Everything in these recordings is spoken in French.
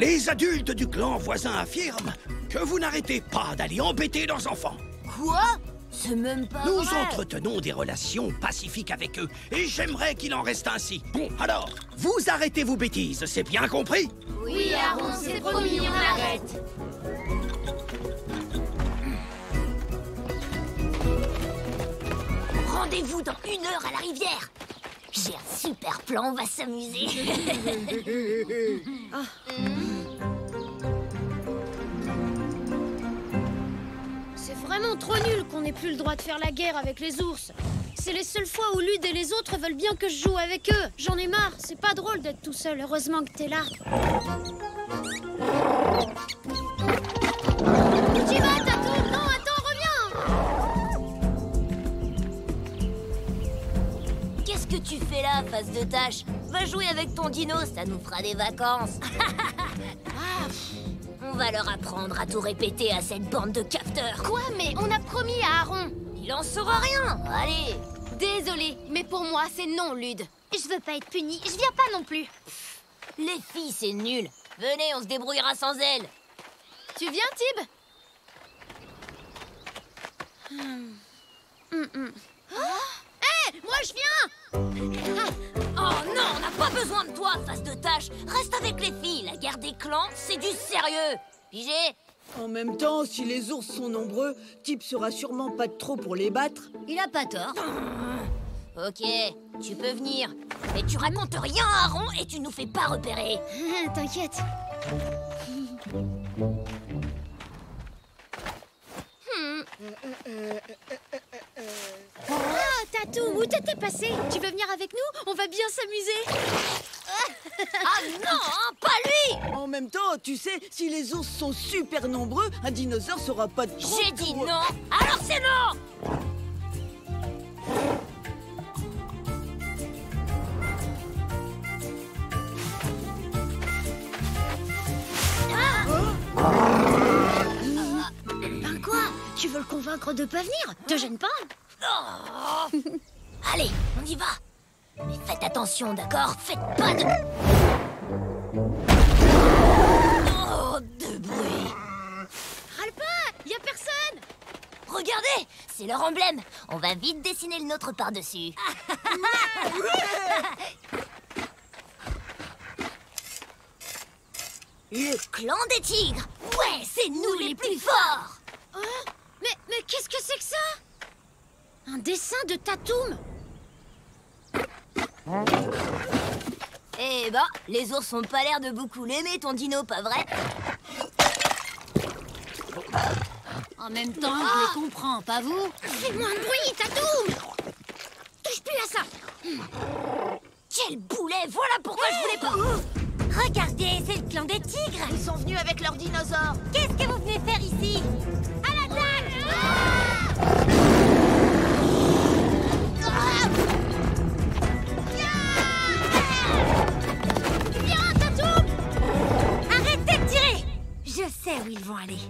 Les adultes du clan voisin affirment que vous n'arrêtez pas d'aller embêter leurs enfants. Quoi? C'est même pas Nous vrai. entretenons des relations pacifiques avec eux, et j'aimerais qu'il en reste ainsi. Bon, alors, vous arrêtez vos bêtises, c'est bien compris? Oui, Aaron, c'est promis, on arrête. Rendez-vous dans 1 heure à la rivière. J'ai un super plan, on va s'amuser. C'est vraiment trop nul qu'on n'ait plus le droit de faire la guerre avec les ours. C'est les seules fois où Lude et les autres veulent bien que je joue avec eux. J'en ai marre, c'est pas drôle d'être tout seul, heureusement que t'es là. Tu vas, Tatou? Non, attends, reviens! Qu'est-ce que tu fais là, face de tâche? Va jouer avec ton dino, ça nous fera des vacances. On va leur apprendre à tout répéter à cette bande de capteurs. Quoi? Mais on a promis à Aaron. Il en saura rien. Allez. Désolée, mais pour moi, c'est non, Lude. Je veux pas être punie, je viens pas non plus. Les filles, c'est nul. Venez, on se débrouillera sans elles. Tu viens, Tib? Hé, moi je viens! Oh non, on n'a pas besoin de toi, face de tâche. Reste avec les filles. La guerre des clans, c'est du sérieux. Pigé? En même temps, si les ours sont nombreux, Tip sera sûrement pas de trop pour les battre. Il a pas tort. Ok, tu peux venir. Mais tu racontes rien à Aaron et tu nous fais pas repérer. T'inquiète. Ah, Tatou, où t'étais passé? Tu veux venir avec nous? On va bien s'amuser. Ah non, hein, pas lui! En même temps, tu sais, si les ours sont super nombreux, un dinosaure sera pas de trop J'ai dit pour- non, alors c'est non! Ben quoi? Tu veux le convaincre de pas venir? Te gêne pas? Oh. Allez, on y va. Mais faites attention, d'accord? Faites pas de... Oh, de bruit. Râle pas! Y a personne! Regardez, c'est leur emblème. On va vite dessiner le nôtre par-dessus. Le clan des tigres. Ouais, c'est nous les plus forts. Oh, mais qu'est-ce que c'est que ça? Un dessin de Tatoum? Eh ben, les ours ont pas l'air de beaucoup l'aimer, ton dino, pas vrai? En même temps, je les comprends, pas vous? Fais moins de bruit, Tatoum! Touche plus à ça! Quel boulet! Voilà pourquoi je voulais pas... Regardez, c'est le clan des tigres. Ils sont venus avec leurs dinosaures. Qu'est-ce que vous venez faire ici? À l'attaque! Viens, Tatoum! Arrêtez de tirer! Je sais où ils vont aller.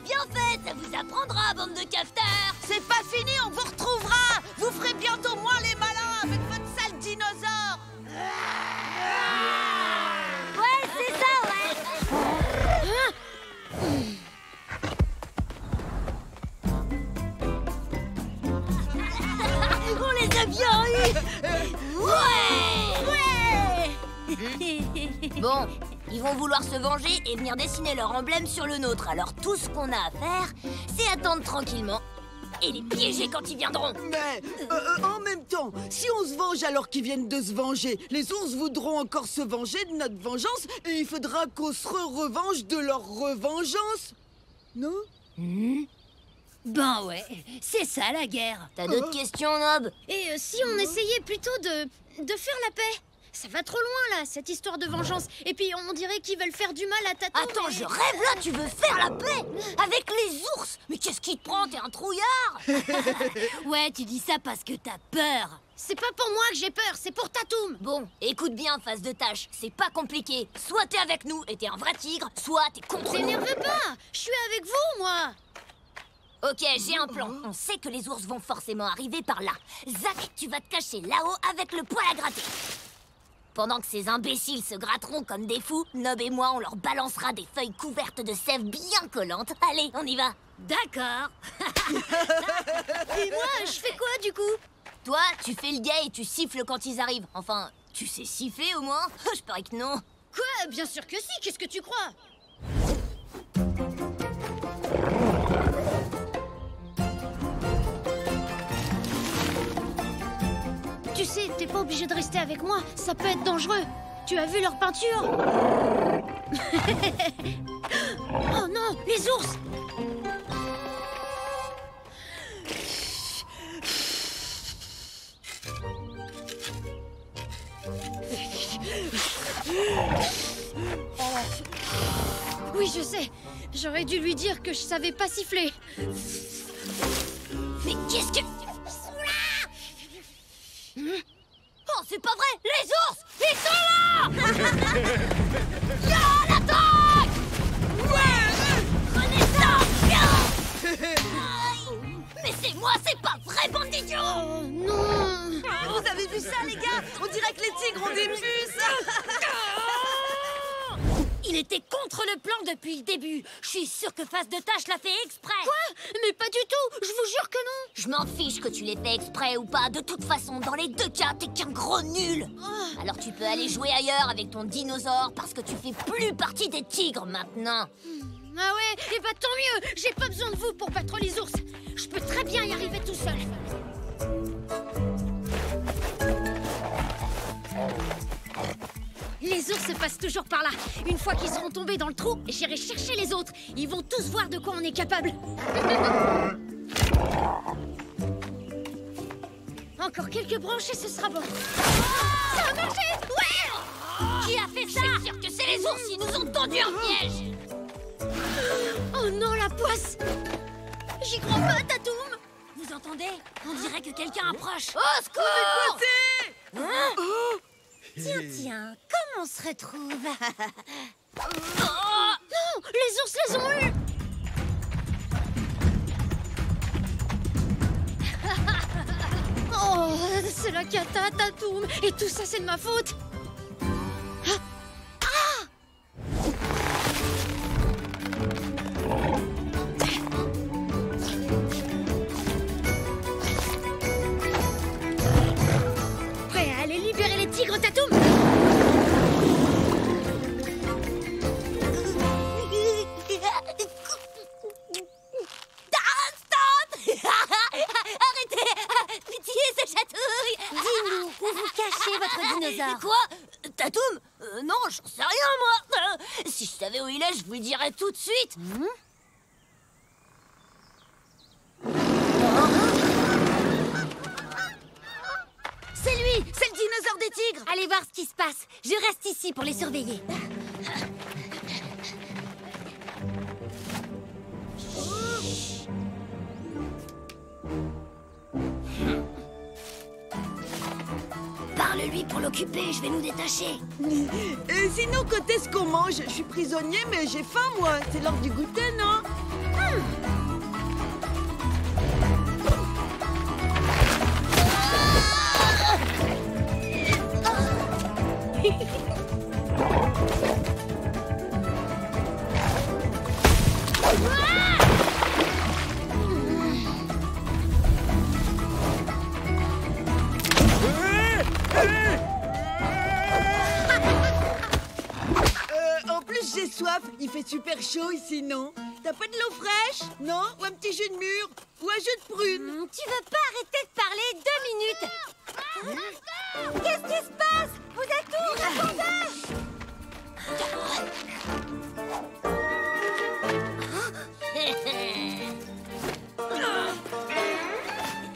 Bien fait, ça vous apprendra, bande de capteurs. C'est pas fini, on vous retrouvera. Vous ferez bientôt moins les malins avec votre sale dinosaure. Ouais, c'est ça, ouais. On les a bien eus. Ouais. Bon, ils vont vouloir se venger et venir dessiner leur emblème sur le nôtre. Alors tout ce qu'on a à faire, c'est attendre tranquillement et les piéger quand ils viendront. Mais en même temps, si on se venge alors qu'ils viennent de se venger, les ours voudront encore se venger de notre vengeance et il faudra qu'on se revanche de leur revengeance. Non? Ben ouais, c'est ça la guerre. T'as d'autres questions, Nob? Et si on essayait plutôt de faire la paix? Ça va trop loin, là, cette histoire de vengeance. Et puis, on dirait qu'ils veulent faire du mal à Tatoum. Attends, je rêve là, tu veux faire la paix avec les ours? Mais qu'est-ce qui te prend? T'es un trouillard? Ouais, tu dis ça parce que t'as peur. C'est pas pour moi que j'ai peur, c'est pour Tatoum. Bon, écoute bien, face de tâche, c'est pas compliqué. Soit t'es avec nous et t'es un vrai tigre, soit t'es contre nous. T'énerve pas, je suis avec vous, moi. Ok, j'ai un plan. On sait que les ours vont forcément arriver par là. Zach, tu vas te cacher là-haut avec le poil à gratter. Pendant que ces imbéciles se gratteront comme des fous, Nob et moi, on leur balancera des feuilles couvertes de sève bien collantes. Allez, on y va. D'accord. Et moi, je fais quoi du coup? Toi, tu fais le gay et tu siffles quand ils arrivent. Enfin, tu sais siffler au moins? Je parie que non. Quoi? Bien sûr que si, qu'est-ce que tu crois? Tu sais, t'es pas obligé de rester avec moi, ça peut être dangereux. Tu as vu leur peinture? Oh non, les ours! Oui, je sais. J'aurais dû lui dire que je savais pas siffler. Mais qu'est-ce que... Oh, c'est pas vrai! Les ours! Ils sont là! Ya, l'attaque! Ouais! Prenez ça! Aïe. Mais c'est moi, c'est pas vrai, bande d'idiots! Oh non! Vous avez vu ça, les gars? On dirait que les tigres ont des puces. Il était contre le plan depuis le début. Je suis sûre que Face de Tâche l'a fait exprès. Quoi? Mais pas du tout! Je vous jure que non! Je m'en fiche que tu l'aies fait exprès ou pas. De toute façon, dans les deux cas, t'es qu'un gros nul. Alors tu peux aller jouer ailleurs avec ton dinosaure parce que tu fais plus partie des tigres maintenant. Ah ouais? Eh bah tant mieux! J'ai pas besoin de vous pour battre les ours! Je peux très bien y arriver tout seul! Les ours passent toujours par là. Une fois qu'ils seront tombés dans le trou, j'irai chercher les autres. Ils vont tous voir de quoi on est capable. Encore quelques branches et ce sera bon. Ça a marché! Ouais! Qui a fait ça? Je suis sûre que c'est les ours, ils nous ont tendu un piège. Oh non, la poisse! J'y crois pas, Tatoum! Vous entendez? On dirait que quelqu'un approche. Au secours! Tiens, comment on se retrouve? Non! Les ours les ont eus! Oh, c'est la cata, Tatoum! Et tout ça, c'est de ma faute! Prêt à aller libérer les tigres, Tatoum? Pitié, c'est chatouille! Dis-nous, où vous cachez votre dinosaure? Quoi? Tatoum? Non, j'en sais rien, moi. Si je savais où il est, je vous le dirais tout de suite. C'est lui! C'est le dinosaure des tigres! Allez voir ce qui se passe. Je reste ici pour les surveiller. Parle-lui pour l'occuper, je vais nous détacher. Et sinon, côté ce qu'on mange, je suis prisonnier, mais j'ai faim, moi. C'est l'heure du goûter, non? En plus, j'ai soif. Il fait super chaud ici, non? T'as pas de l'eau fraîche? Non? Ou un petit jus de mûre? Ou un jus de prune? Tu veux pas arrêter de parler 2 minutes? Qu'est-ce qui se passe? Vous êtes où? Répondez!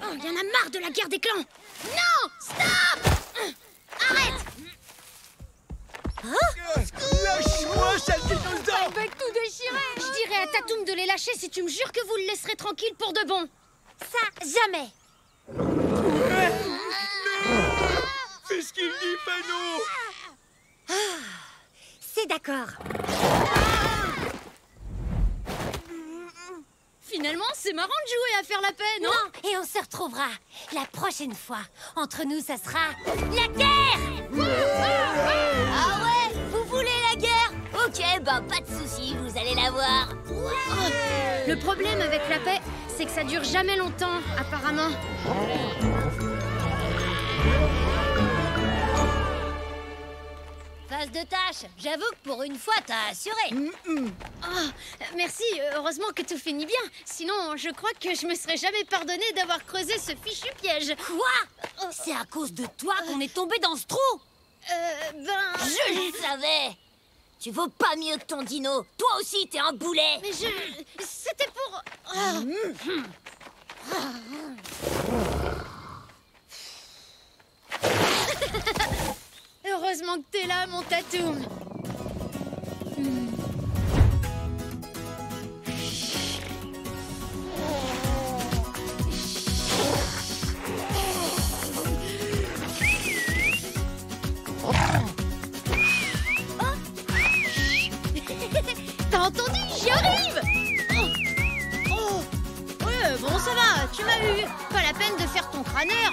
Oh, il y en a marre de la guerre des clans! Non! Stop! Arrête! Lâche-moi, sale dinosaure! Va tout déchirer! Je dirais à Tatoum de les lâcher si tu me jures que vous le laisserez tranquille pour de bon. Ça, jamais! Fais ce qu'il dit, Pano! C'est d'accord. Finalement, c'est marrant de jouer à faire la paix, non? Non, et on se retrouvera. La prochaine fois, entre nous, ça sera la guerre. Ah ouais? Vous voulez la guerre? Ok, bah pas de soucis, vous allez la voir. Le problème avec la paix, c'est que ça dure jamais longtemps, apparemment. Phase de tâche, j'avoue que pour une fois, t'as assuré. Merci, heureusement que tout finit bien. Sinon, je crois que je me serais jamais pardonné d'avoir creusé ce fichu piège. Quoi? C'est à cause de toi qu'on est tombé dans ce trou? Je le savais. Tu vaux pas mieux que ton dino. Toi aussi, t'es un boulet. Mais c'était pour... Heureusement que t'es là, mon Tatoum. T'as entendu? J'y arrive! Ouais, bon, ça va, tu m'as eu. Pas la peine de faire ton crâneur.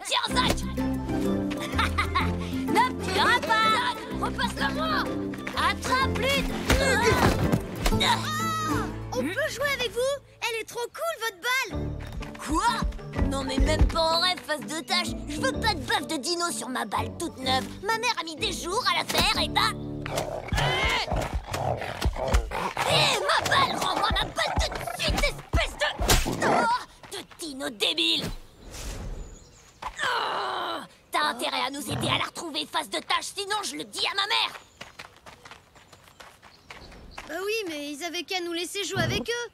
Tiens, Zach. Ne pleure pas. Repasse-le-moi. Attrape-lui. On peut jouer avec vous? Elle est trop cool, votre balle! Quoi? Non mais même pas en rêve, face de tâche. Je veux pas de baffe de dino sur ma balle toute neuve. Ma mère a mis des jours à la faire et bah... ma balle! Rends-moi ma balle tout de suite, espèce de... Oh, de dino débile! Oh, t'as intérêt à nous aider à la retrouver, face de tâche, sinon je le dis à ma mère! Bah oui, mais ils avaient qu'à nous laisser jouer avec eux.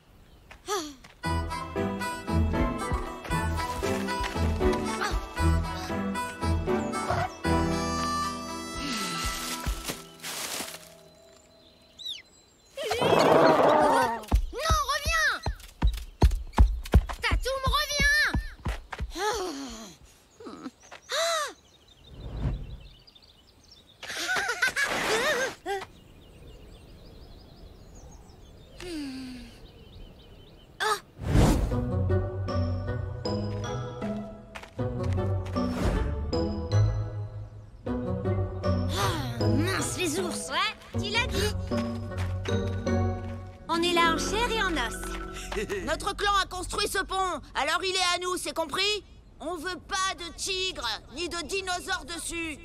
Non, reviens! Tatoum, reviens! Mince, les ours! Ouais, tu l'as dit. On est là en chair et en os. Notre clan a construit ce pont, alors il est à nous, c'est compris? On veut pas de tigres, ni de dinosaures dessus.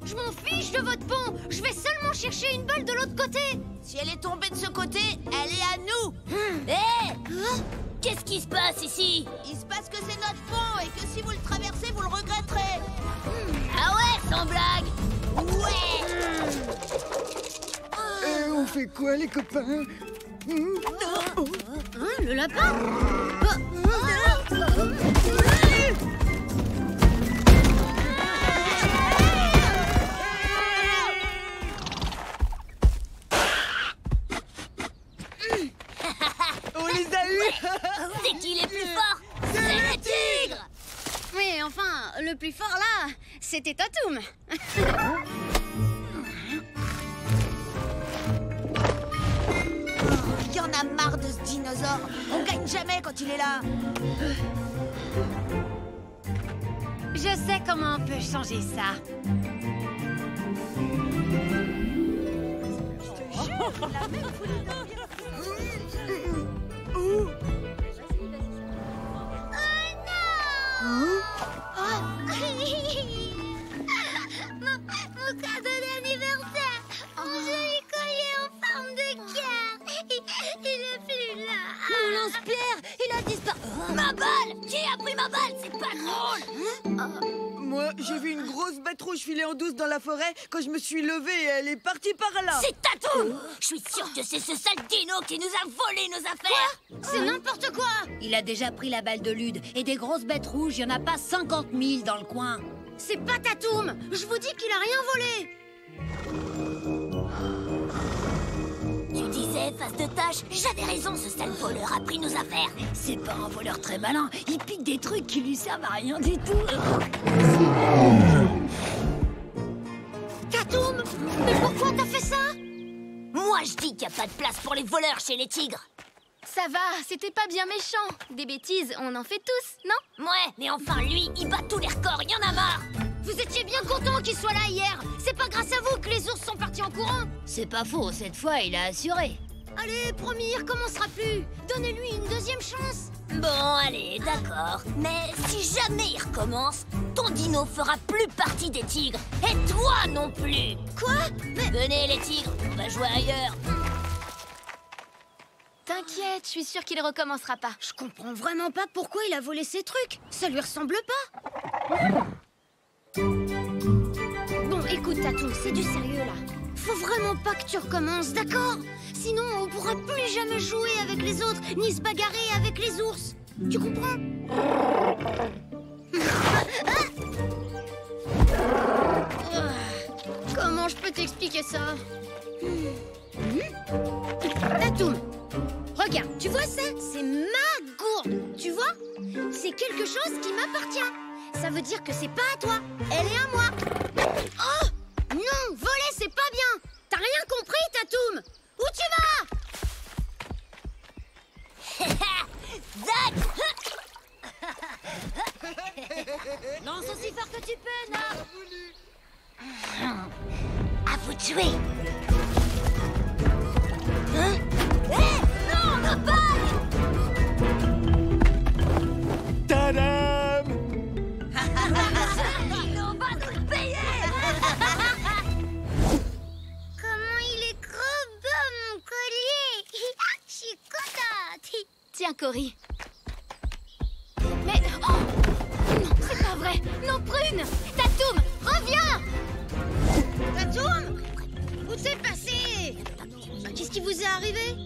Je m'en fiche de votre pont! Je vais seulement chercher une balle de l'autre côté! Si elle est tombée de ce côté, elle est à nous. Hé! Qu'est-ce qui se passe ici? Il se passe que c'est notre pont et que si vous le traversez, vous le regretterez. Ah ouais, sans blague! Ouais. On fait quoi, les copains? Hein, le lapin? On les a eus! C'est qui les plus forts? C'est les tigres! Mais enfin, le plus fort là, c'était Tatoum. Il y en a marre de ce dinosaure. On gagne jamais quand il est là. Je sais comment on peut changer ça. Mon cadeau d'anniversaire, mon joli collier en forme de cœur. Il est plus là. Mon lance-pierre, il a disparu. Ma balle! Qui a pris ma balle? C'est pas drôle! Moi, j'ai vu une grosse bête rouge filer en douce dans la forêt quand je me suis levée et elle est partie par là. C'est Tatoum! Je suis sûre que c'est ce sale dino qui nous a volé nos affaires! C'est n'importe quoi. Il a déjà pris la balle de Lude. Et des grosses bêtes rouges, il n'y en a pas 50 000 dans le coin. C'est pas Tatoum! Je vous dis qu'il a rien volé! Tu disais, face de tâche, j'avais raison, ce sale voleur a pris nos affaires. C'est pas un voleur très malin, il pique des trucs qui lui servent à rien du tout. Tatoum! Mais pourquoi t'as fait ça? Moi, je dis qu'il n'y a pas de place pour les voleurs chez les tigres. Ça va, c'était pas bien méchant. Des bêtises, on en fait tous, non? Ouais, mais enfin, lui, il bat tous les records, y en a marre. Vous étiez bien content qu'il soit là hier. C'est pas grâce à vous que les ours sont partis en courant. C'est pas faux, cette fois, il a assuré. Allez, promis, il recommencera plus. Donnez-lui une deuxième chance. Bon, allez, d'accord. Mais si jamais il recommence, ton dino fera plus partie des tigres. Et toi non plus. Quoi? Mais... Venez, les tigres, on va jouer ailleurs. T'inquiète, je suis sûre qu'il recommencera pas. Je comprends vraiment pas pourquoi il a volé ces trucs. Ça lui ressemble pas. Bon, écoute, Tatoum, c'est du sérieux, là. Faut vraiment pas que tu recommences, d'accord? Sinon, on pourra plus jamais jouer avec les autres, ni se bagarrer avec les ours. Tu comprends? Comment je peux t'expliquer ça? Tatoum, regarde, tu vois ça? C'est ma gourde, tu vois? C'est quelque chose qui m'appartient. Ça veut dire que c'est pas à toi, elle est à moi. Oh! Non, voler, c'est pas bien. T'as rien compris, Tatoum? Où tu vas? Zach! Lance aussi fort que tu peux, non? À vous de jouer. Hein? Hé! Non, nos bagues! Tadam! On va nous le payer! Comment il est trop beau, mon collier. Je suis contente. Tiens, Cory. Mais... Oh! Non, c'est pas vrai. Non, Prune! Tatoum, reviens! Tatoum! Où t'es passé? Qu'est-ce qui vous est arrivé?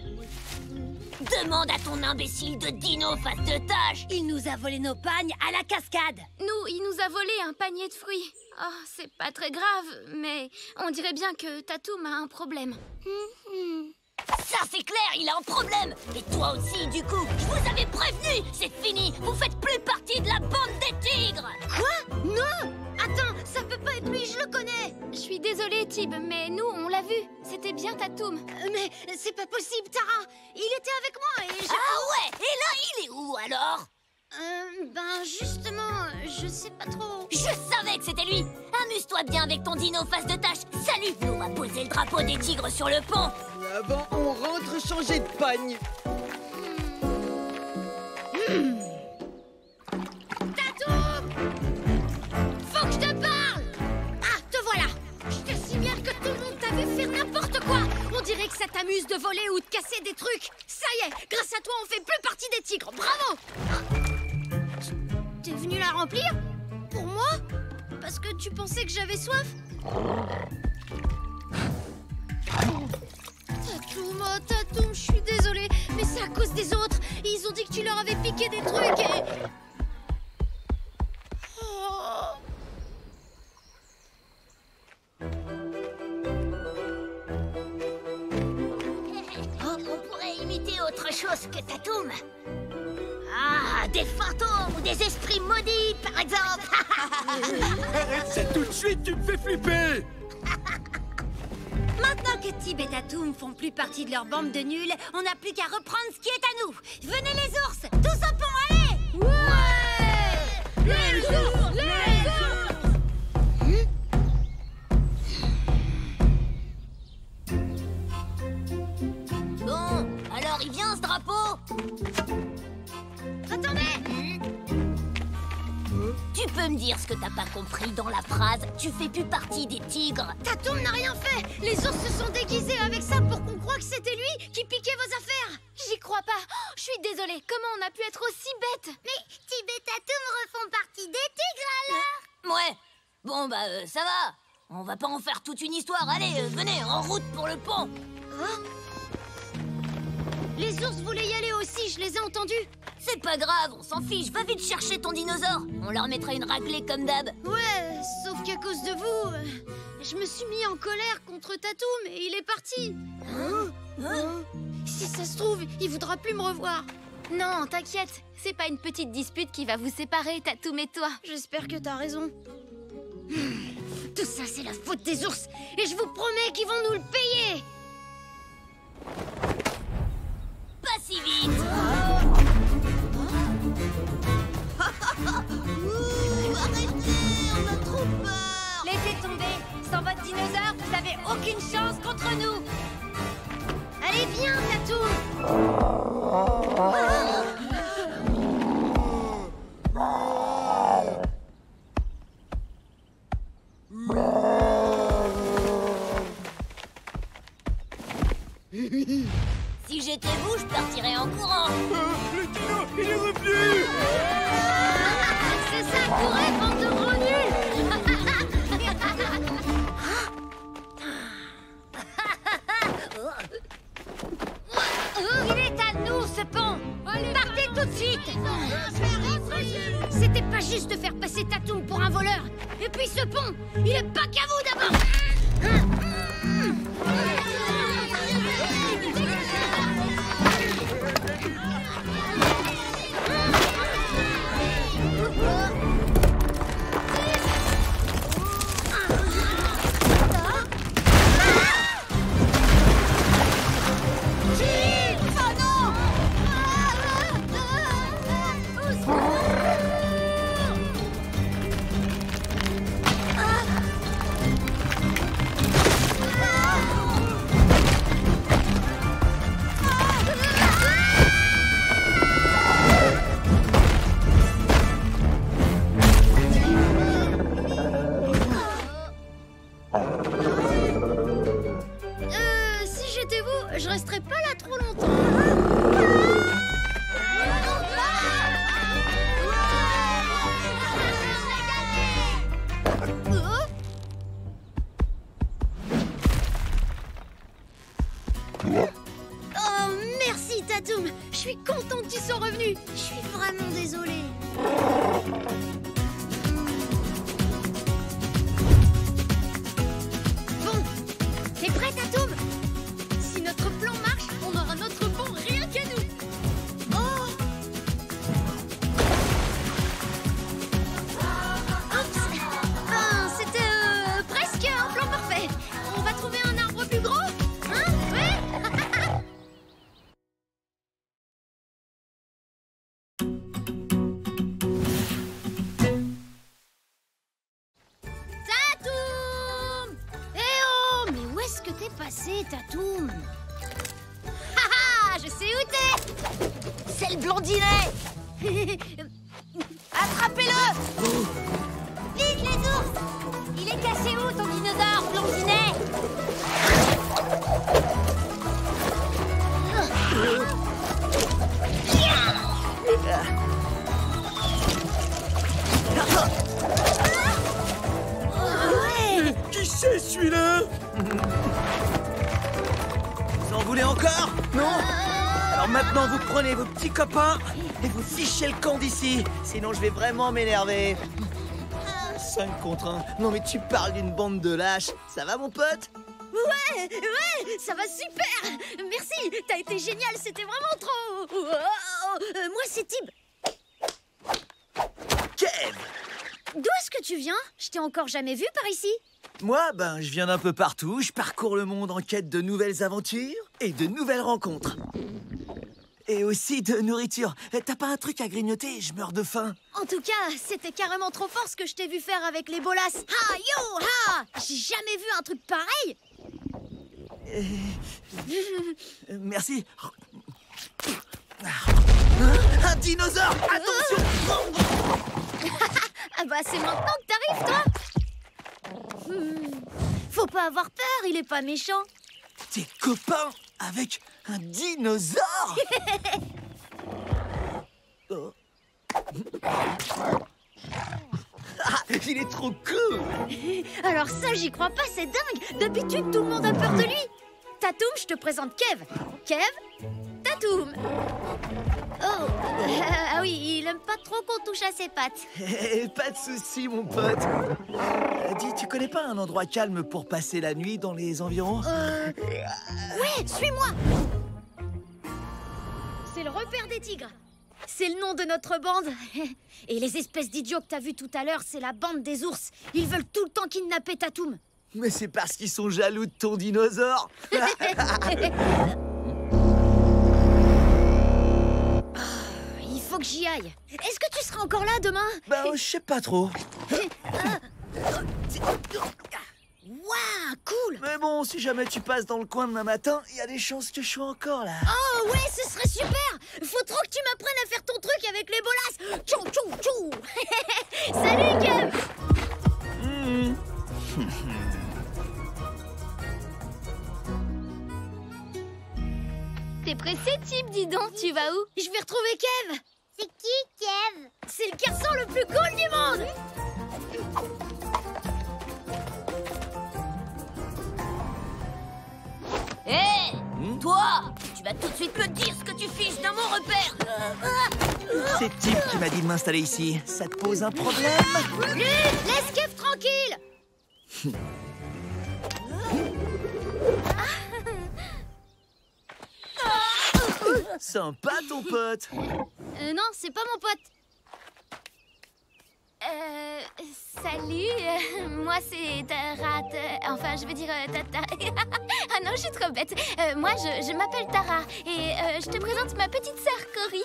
Demande à ton imbécile de dino face de tâche. Il nous a volé nos pagnes à la cascade. Nous, il nous a volé un panier de fruits. Oh, c'est pas très grave, mais on dirait bien que Tatoum a un problème. Ça, c'est clair, il a un problème. Et toi aussi, du coup. Je vous avais prévenu. C'est fini. Vous faites plus partie de la bande des tigres. Quoi? Non! Attends, ça peut pas être lui, je le connais. Je suis désolée, Tib, mais nous, on l'a vu. C'était bien Tatoum. Mais c'est pas possible, Tara. Il était avec moi et Ah ouais? Et là, il est où, alors? Ben, justement, je sais pas trop. Je savais que c'était lui. Amuse-toi bien avec ton dino face de tâche. Salut. On va poser le drapeau des tigres sur le pont. Et avant, on rentre changer de pagne. Tatoum! Faut que je te parle! Ah, te voilà! Je te signale que tout le monde t'a vu faire n'importe quoi! On dirait que ça t'amuse de voler ou de casser des trucs! Ça y est, grâce à toi, on fait plus partie des tigres! Bravo! T'es venu la remplir? Pour moi? Parce que tu pensais que j'avais soif? Tatoum, oh Tatoum, je suis désolée, mais c'est à cause des autres. Ils ont dit que tu leur avais piqué des trucs et... Oh. On pourrait imiter autre chose que Tatoum. Ah, des fantômes ou des esprits maudits, par exemple. Arrête ça tout de suite, tu me fais flipper! Maintenant que Tib et Tatoum font plus partie de leur bande de nuls, on n'a plus qu'à reprendre ce qui est à nous. Venez les ours, tous au pont, allez! Ouais! Les ours! Les ours! Bon, alors il vient ce drapeau? Attendez! Tu peux me dire ce que t'as pas compris dans la phrase « Tu fais plus partie des tigres ». Tatoum n'a rien fait! Les ours se sont déguisés avec ça pour qu'on croie que c'était lui qui piquait vos affaires! J'y crois pas! Oh, je suis désolée, comment on a pu être aussi bête? Mais Tib et Tatoum refont partie des tigres alors? Ouais. Bon, bah, ça va. On va pas en faire toute une histoire. Allez, venez, en route pour le pont. Les ours voulaient y aller aussi, je les ai entendus. C'est pas grave, on s'en fiche. Va vite chercher ton dinosaure. On leur mettra une raclée comme d'hab. Ouais, sauf qu'à cause de vous, je me suis mis en colère contre Tatoum et il est parti. Si ça se trouve, il voudra plus me revoir. Non, t'inquiète, c'est pas une petite dispute qui va vous séparer, Tatoum et toi. J'espère que t'as raison. Tout ça, c'est la faute des ours. Et je vous promets qu'ils vont nous le payer. Pas si vite. Arrêtez, on a trop peur. Laissez tomber, sans votre dinosaure, vous avez aucune chance contre nous. Allez, viens, Tatoum. Si j'étais vous, je partirais en courant. Le dino, il est revenu. C'est ça, courez, bande de gros nuls. Il est à nous, ce pont. Partez tout de suite. C'était pas juste de faire passer Tatoum pour un voleur. Et puis ce pont, il est pas qu'à vous d'abord. Si j'étais vous, je resterais pas là trop longtemps. Oh, merci Tatoum. Je suis contente qu'ils soient revenus. Je suis vraiment désolée. Bon, t'es prêt Tatoum? Si notre plan marche, on aura notre pont rien qu'à nous. Oh! Oups! Ben, c'était presque un plan parfait. On va trouver un arbre plus gros? Hein? Ouais? Tatoum! Eh oh! Mais où est-ce que t'es passé, Tatoum? Haha, je sais où t'es. C'est le blondinet. Attrapez-le. Vite, les ours. Il est caché où, ton dinosaure, blondinet? Qui c'est celui-là? Vous en voulez encore? Non? Alors maintenant vous prenez vos petits copains et vous fichez le camp d'ici. Sinon je vais vraiment m'énerver. 5 contre 1. Non mais tu parles d'une bande de lâches. Ça va mon pote? Ouais, ça va super. Merci, t'as été génial, c'était vraiment trop. Moi c'est Tib. Kev! D'où est-ce que tu viens? Je t'ai encore jamais vu par ici. Moi, je viens d'un peu partout. Je parcours le monde en quête de nouvelles aventures et de nouvelles rencontres. Et aussi de nourriture. T'as pas un truc à grignoter? Je meurs de faim. En tout cas, c'était carrément trop fort ce que je t'ai vu faire avec les bolas. Ha, yo, ha! J'ai jamais vu un truc pareil. Merci. Un dinosaure! Attention! Ah bah c'est maintenant que t'arrives, toi. Faut pas avoir peur, il est pas méchant. T'es copain avec un dinosaure? Oh. Ah, il est trop cool. Alors ça, j'y crois pas, c'est dingue. D'habitude, tout le monde a peur de lui. Tatoum, je te présente Kev. Kev, Tatoum. Oh, ah aime pas trop qu'on touche à ses pattes. Pas de souci, mon pote. Dis, tu connais pas un endroit calme pour passer la nuit dans les environs? Ouais, suis-moi. C'est le repère des tigres. C'est le nom de notre bande. Et les espèces d'idiots que t'as vus tout à l'heure, c'est la bande des ours. Ils veulent tout le temps kidnapper Tatoum. Mais c'est parce qu'ils sont jaloux de ton dinosaure. Il faut que j'y aille. Est-ce que tu seras encore là demain? Bah, je sais pas trop. Waouh, cool. Mais bon, si jamais tu passes dans le coin demain matin, il y a des chances que je sois encore là. Oh ouais, ce serait super. Faut trop que tu m'apprennes à faire ton truc avec les bolasses. Tchou, tchou, tchou. Salut, Kev. T'es pressé, Tip, dis donc, tu vas où? Je vais retrouver Kev. C'est qui, Kev? C'est le garçon le plus cool du monde. Hé, toi, tu vas tout de suite me dire ce que tu fiches dans mon repère. C'est Tip qui m'a dit de m'installer ici. Ça te pose un problème? Laisse Kev tranquille. Sympa, ton pote. Non, c'est pas mon pote. Salut, moi c'est Tara, enfin je veux dire Tata. Ah non, je suis trop bête. Moi je m'appelle Tara et je te présente ma petite sœur Cory.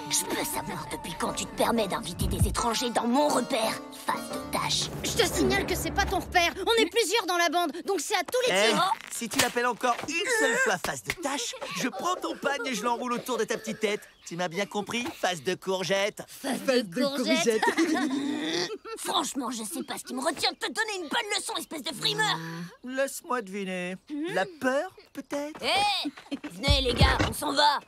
Je peux savoir depuis quand tu te permets d'inviter des étrangers dans mon repère? Face de tâche. Je te signale que c'est pas ton repère. On est plusieurs dans la bande, donc c'est à tous les tigres. Si tu l'appelles encore une seule fois face de tâche, je prends ton pagne et je l'enroule autour de ta petite tête. Tu m'as bien compris? Face de courgette. Face de courgette. Franchement, je sais pas ce qui me retient de te donner une bonne leçon, espèce de frimeur. Laisse-moi deviner. La peur, peut-être? Hé, venez les gars, on s'en va.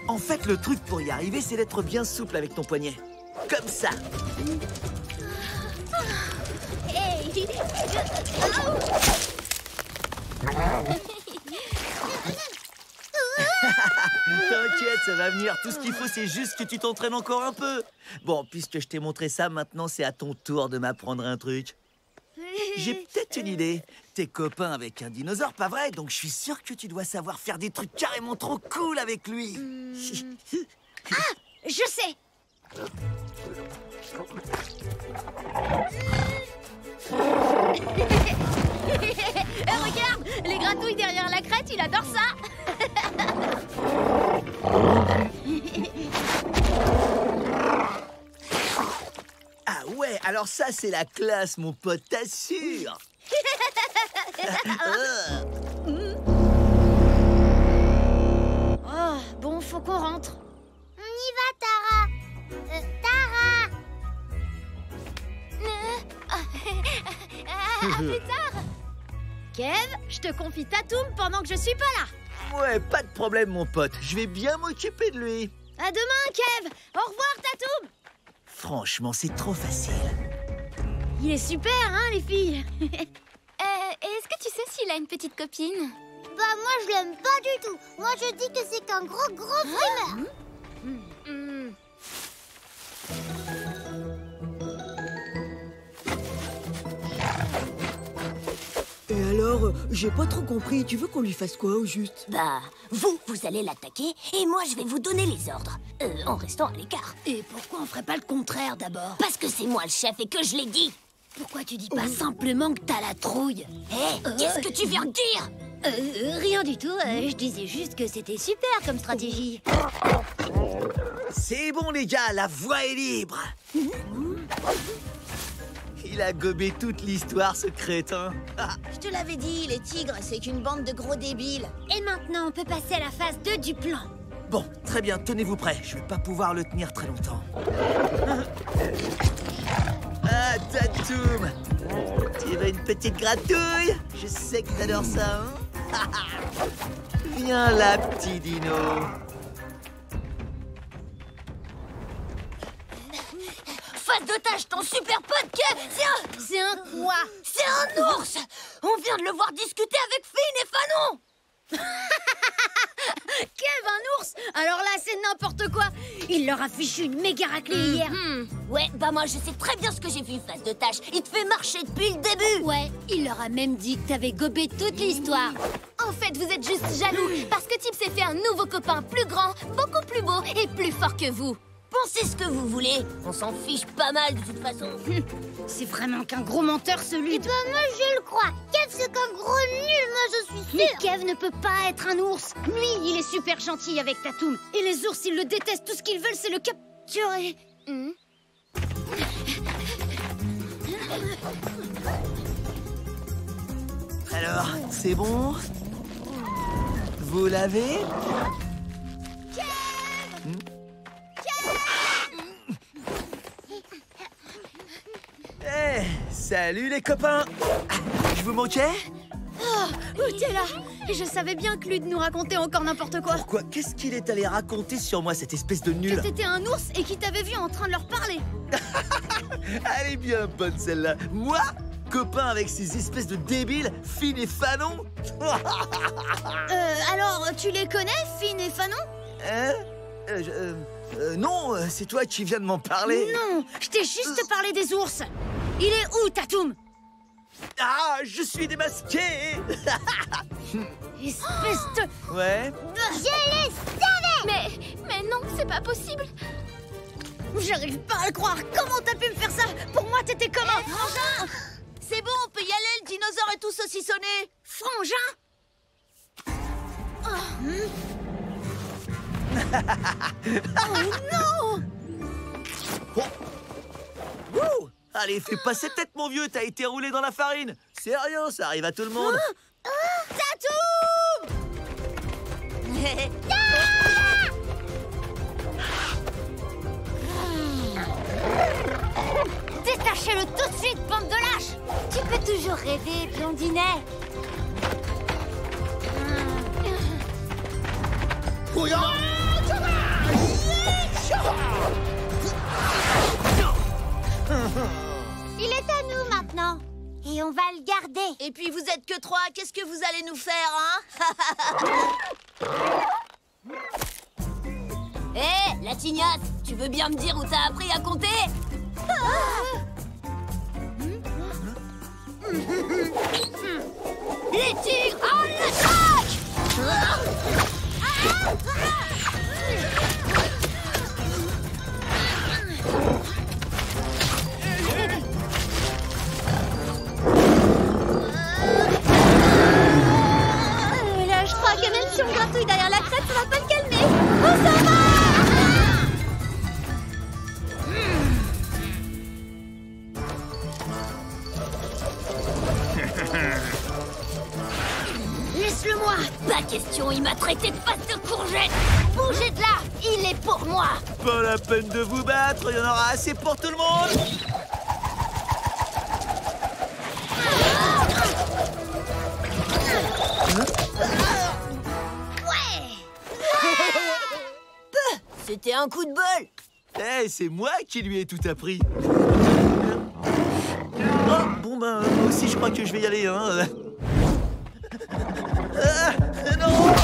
En fait, le truc pour y arriver, c'est d'être bien souple avec ton poignet. Comme ça. Hey. T'inquiète, ça va venir. Tout ce qu'il faut, c'est juste que tu t'entraînes encore un peu. Bon, puisque je t'ai montré ça, maintenant, c'est à ton tour de m'apprendre un truc. J'ai peut-être une idée. T'es copain avec un dinosaure, pas vrai? Donc je suis sûr que tu dois savoir faire des trucs carrément trop cool avec lui. Ah, je sais. Regarde, les gratouilles derrière la crête, il adore ça. Ah ouais, alors ça, c'est la classe, mon pote, t'assures. Oh, bon, faut qu'on rentre. On y va, Tara. Tara. À plus tard. Kev, je te confie Tatoum pendant que je suis pas là. Ouais, pas de problème, mon pote. Je vais bien m'occuper de lui. À demain, Kev. Au revoir, Tatoum. Franchement, c'est trop facile. Il est super, hein, les filles. Est-ce que tu sais s'il a une petite copine? Bah moi je l'aime pas du tout. Moi je dis que c'est qu'un gros frimeur. Et alors, j'ai pas trop compris. Tu veux qu'on lui fasse quoi au juste? Bah, vous allez l'attaquer et moi je vais vous donner les ordres. En restant à l'écart. Et pourquoi on ferait pas le contraire d'abord? Parce que c'est moi le chef et que je l'ai dit. Pourquoi tu dis pas simplement que t'as la trouille? Hé, qu'est-ce que tu viens de dire? Rien du tout, je disais juste que c'était super comme stratégie. C'est bon, les gars, la voie est libre. Il a gobé toute l'histoire, ce crétin. Je te l'avais dit, les tigres, c'est qu'une bande de gros débiles. Et maintenant, on peut passer à la phase 2 du plan. Bon, très bien, tenez-vous prêts. Je vais pas pouvoir le tenir très longtemps. Ah, Tatoum! Tu veux une petite gratouille? Je sais que t'adores ça, hein? Viens là, petit dino. face de tâche, ton super pote que... C'est un quoi? C'est un ours. On vient de le voir discuter avec Finn et Fanon. Kev, un ours? Alors là, c'est n'importe quoi. Il leur a fichu une méga raclée hier. Ouais, bah moi je sais très bien ce que j'ai vu, face de tâche. Il te fait marcher depuis le début. Ouais, il leur a même dit que t'avais gobé toute l'histoire. En fait, vous êtes juste jaloux parce que Tip s'est fait un nouveau copain plus grand, beaucoup plus beau et plus fort que vous. Pensez ce que vous voulez. On s'en fiche pas mal de toute façon. C'est vraiment qu'un gros menteur, celui de... moi je le crois. Kev c'est qu'un gros nul, moi je suis Mais Kev ne peut pas être un ours. Lui, il est super gentil avec Tatoum. Et les ours, ils le détestent. Tout ce qu'ils veulent, c'est le capturer. Alors, c'est bon? Vous l'avez? Salut les copains! Je vous manquais? Oh, t'es là. Et je savais bien que Lude nous racontait encore n'importe quoi. Pourquoi? Qu'est-ce qu'il est allé raconter sur moi, cette espèce de nul? Que t'étais un ours et qu'il t'avait vu en train de leur parler. Elle est bien bonne celle-là. Moi? Copain avec ces espèces de débiles, Finn et Fanon? Alors, tu les connais, Finn et Fanon? Non, c'est toi qui viens de m'en parler. Non, je t'ai juste parlé des ours. Il est où, Tatoum? Ah, je suis démasqué. Espèce de... Ouais? Je les savais. Mais non, c'est pas possible. J'arrive pas à le croire. Comment t'as pu me faire ça? Pour moi, t'étais comme un... Frangin, c'est bon, on peut y aller, le dinosaure est tout saucissonné. Frangin? Oh non! Wouh! Allez, fais passer tête, mon vieux, t'as été roulé dans la farine. C'est rien, ça arrive à tout le monde. Tatoum! Détachez-le tout de suite, bande de lâches. Tu peux toujours rêver, blondinet. Il est à nous maintenant. Et on va le garder. Et puis vous êtes que 3, qu'est-ce que vous allez nous faire, Hé, la tignasse, tu veux bien me dire où t'as appris à compter? Les tigres en attaque! Là, je crois que même si on gratouille derrière la crête, ça va pas le calmer. Oh, ça va! Laisse-le-moi. Pas question, il m'a traité de face de courgette. Bougez de là, il est pour moi. Pas la peine de vous battre, il y en aura assez pour tout le monde. C'était un coup de bol. Eh, c'est moi qui lui ai tout appris. Oh, bon ben, moi aussi je crois que je vais y aller, hein. Non!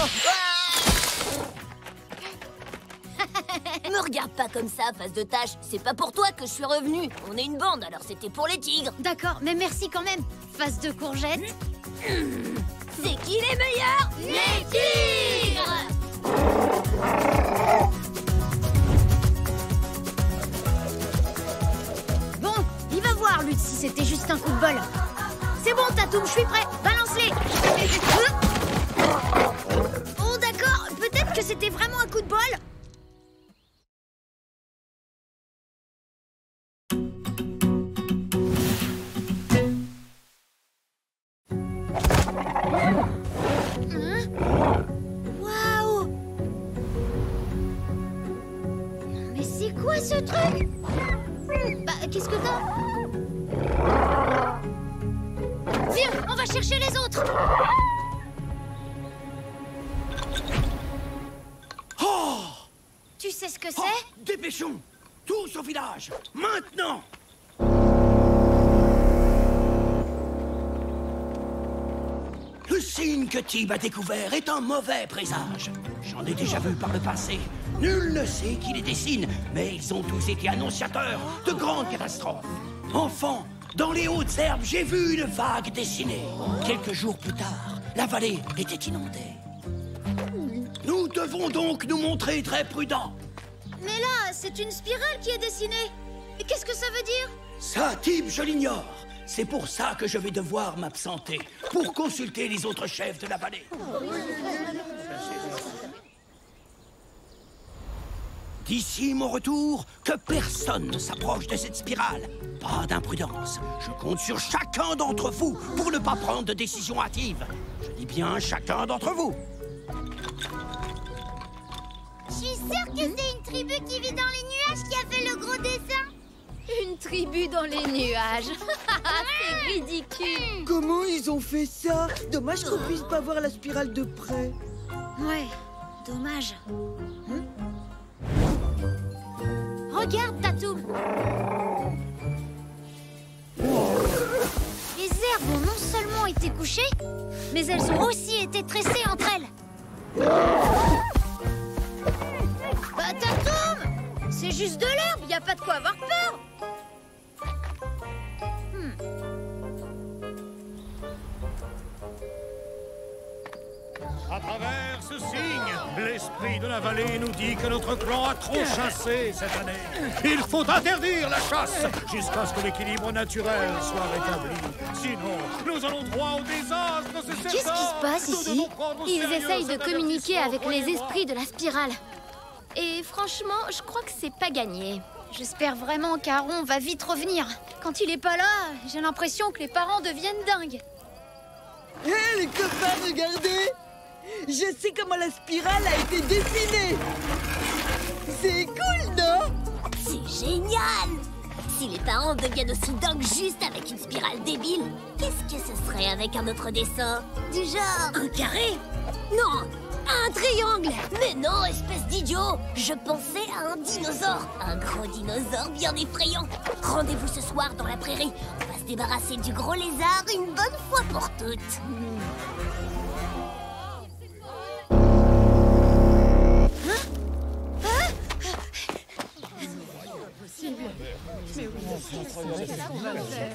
Me regarde pas comme ça, face de tâche. C'est pas pour toi que je suis revenu. On est une bande, alors c'était pour les tigres. D'accord, mais merci quand même. Face de courgette. C'est qui les meilleurs? Les tigres! Bon, il va voir, Lude, si c'était juste un coup de bol. C'est bon, Tatoum, je suis prêt. Balance-les. Oh, d'accord. Peut-être que c'était vraiment un coup de bol. Waouh! Mais c'est quoi ce truc? Bah, qu'est-ce que t'as? Viens, on va chercher les autres. Oh! Tu sais ce que Oh, c'est? dépêchons! Tous au village, maintenant! Le signe que Tib a découvert est un mauvais présage. J'en ai déjà vu par le passé. Nul ne sait qui les dessine, mais ils ont tous été annonciateurs de grandes catastrophes. Enfant, dans les hautes herbes, j'ai vu une vague dessinée. Quelques jours plus tard, la vallée était inondée. Nous devons donc nous montrer très prudents. Mais là, c'est une spirale qui est dessinée. Et qu'est-ce que ça veut dire? Ça, Tib, je l'ignore. C'est pour ça que je vais devoir m'absenter, pour consulter les autres chefs de la vallée. D'ici mon retour, que personne ne s'approche de cette spirale. Pas d'imprudence. Je compte sur chacun d'entre vous pour ne pas prendre de décision hâtive. Je dis bien chacun d'entre vous. Je suis sûre que c'est une tribu qui vit dans les nuages qui a fait le gros dessin. Une tribu dans les nuages. C'est ridicule. Comment ils ont fait ça? Dommage qu'on puisse pas voir la spirale de près. Ouais, dommage. Regarde, Tatoum. Les herbes ont non seulement été couchées, mais elles ont aussi été tressées entre elles. Bah, Tatoum! C'est juste de l'herbe, y a pas de quoi avoir peur. À travers ce signe, l'esprit de la vallée nous dit que notre clan a trop chassé cette année. Il faut interdire la chasse jusqu'à ce que l'équilibre naturel soit rétabli. Sinon, nous allons droit au désastre, c'est certain. Qu'est-ce qui se passe ici? Ils essayent de communiquer avec les esprits de la spirale. Et franchement, je crois que c'est pas gagné. J'espère vraiment qu'Aaron va vite revenir. Quand il est pas là, j'ai l'impression que les parents deviennent dingues. Hé, les copains, regardez! Je sais comment la spirale a été dessinée. C'est cool, non? C'est génial. Si les parents deviennent aussi dingues juste avec une spirale débile, qu'est-ce que ce serait avec un autre dessin? Du genre... Un carré? Non, un triangle. Mais non, espèce d'idiot. Je pensais à un dinosaure. Un gros dinosaure bien effrayant. Rendez-vous ce soir dans la prairie. On va se débarrasser du gros lézard une bonne fois pour toutes.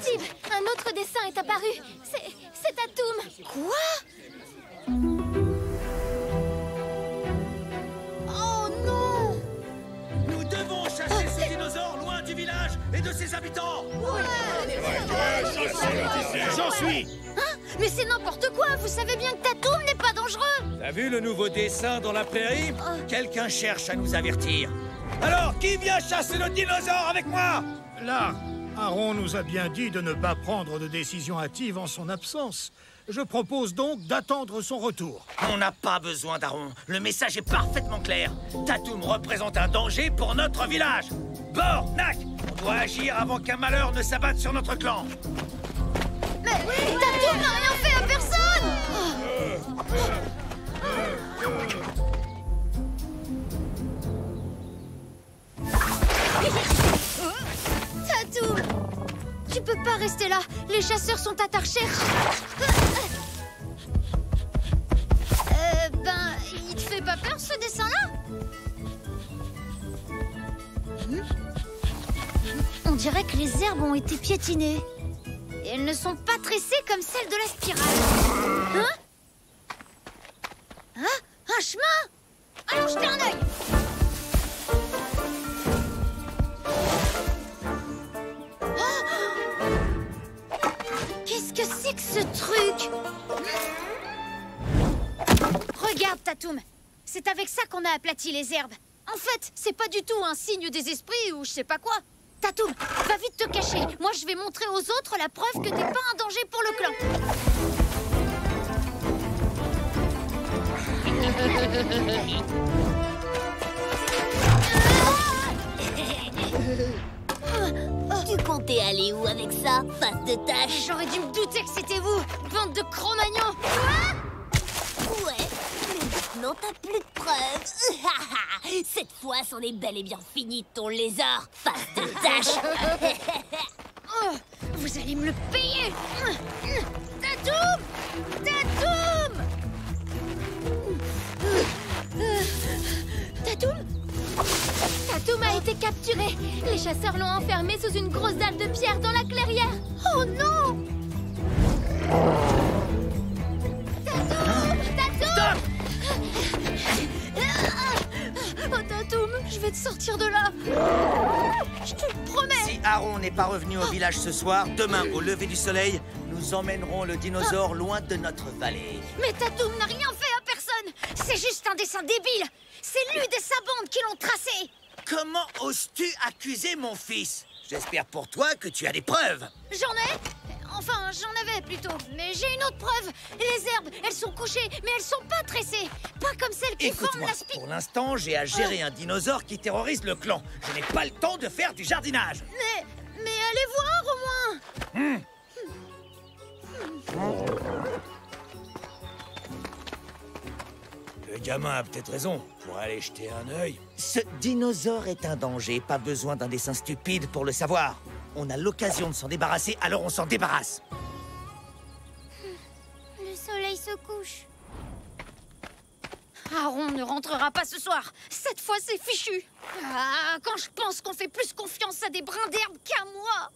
Tib, un autre dessin est apparu. C'est Tatoum. Quoi? Oh non! Nous devons chasser ce dinosaure loin du village et de ses habitants. J'en suis. Hein? Mais c'est n'importe quoi! Vous savez bien que Tatoum n'est pas dangereux! T'as vu le nouveau dessin dans la prairie? Quelqu'un cherche à nous avertir. Alors, qui vient chasser le dinosaure avec moi? Là, Aaron nous a bien dit de ne pas prendre de décision hâtive en son absence. Je propose donc d'attendre son retour. On n'a pas besoin d'Aaron. Le message est parfaitement clair. Tatoum représente un danger pour notre village. Bor, Nak, on doit agir avant qu'un malheur ne s'abatte sur notre clan. Mais Tatoum n'a rien fait à personne! Tatoum! Tu peux pas rester là. Les chasseurs sont à ta recherche. Il te fait pas peur ce dessin-là? On dirait que les herbes ont été piétinées. Et elles ne sont pas tressées comme celles de la spirale. Hein? Un chemin? Allons jeter un œil. Qu'est-ce que c'est que ce truc? Regarde, Tatoum. C'est avec ça qu'on a aplati les herbes. En fait, c'est pas du tout un signe des esprits ou je sais pas quoi. Tatoum, va vite te cacher. Moi, je vais montrer aux autres la preuve que t'es pas un danger pour le clan. Tu comptais aller où avec ça, face de tâche? J'aurais dû me douter que c'était vous, bande de Cro-Magnons. Ouais, mais du Maintenant, t'as plus de preuves. Cette fois, c'en est bel et bien fini de ton lézard, face de tâche. Oh, vous allez me le payer. Tatoum! Tatoum! Tatoum? Tatoum a été capturé. Les chasseurs l'ont enfermé sous une grosse dalle de pierre dans la clairière. Oh non! Tatoum! Tatoum! Oh Tatoum, je vais te sortir de là. Je te le promets. Si Aaron n'est pas revenu au village ce soir, demain, au lever du soleil, nous emmènerons le dinosaure loin de notre vallée. Mais Tatoum n'a rien fait à personne. C'est juste un dessin débile. C'est lui et sa bande qui l'ont tracé. Comment oses-tu accuser mon fils? J'espère pour toi que tu as des preuves. J'en ai? Enfin, j'en avais plutôt. Mais j'ai une autre preuve. Les herbes, elles sont couchées, mais elles sont pas tressées. Pas comme celles qui forment Écoute-moi, la spie... pour l'instant, j'ai à gérer un dinosaure qui terrorise le clan. Je n'ai pas le temps de faire du jardinage. Mais allez voir au moins. Le gamin a peut-être raison. Pour aller jeter un œil. Ce dinosaure est un danger. Pas besoin d'un dessin stupide pour le savoir. On a l'occasion de s'en débarrasser, alors on s'en débarrasse. Le soleil se couche. Aaron ne rentrera pas ce soir. Cette fois, c'est fichu. Ah, quand je pense qu'on fait plus confiance à des brins d'herbe qu'à moi.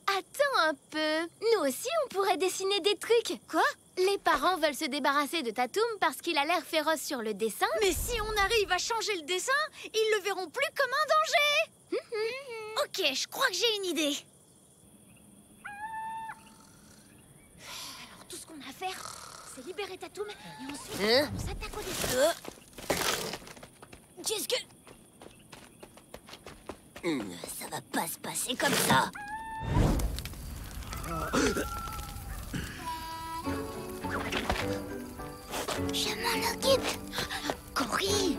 Attends un peu. Nous aussi, on pourrait dessiner des trucs. Quoi? Les parents veulent se débarrasser de Tatoum parce qu'il a l'air féroce sur le dessin. Mais si on arrive à changer le dessin, ils le verront plus comme un danger. Ok, je crois que j'ai une idée. Alors, tout ce qu'on a à faire, c'est libérer Tatoum et ensuite on s'attaque au dessin. Qu'est-ce que... Ça va pas se passer comme ça. Je m'en occupe. Cory.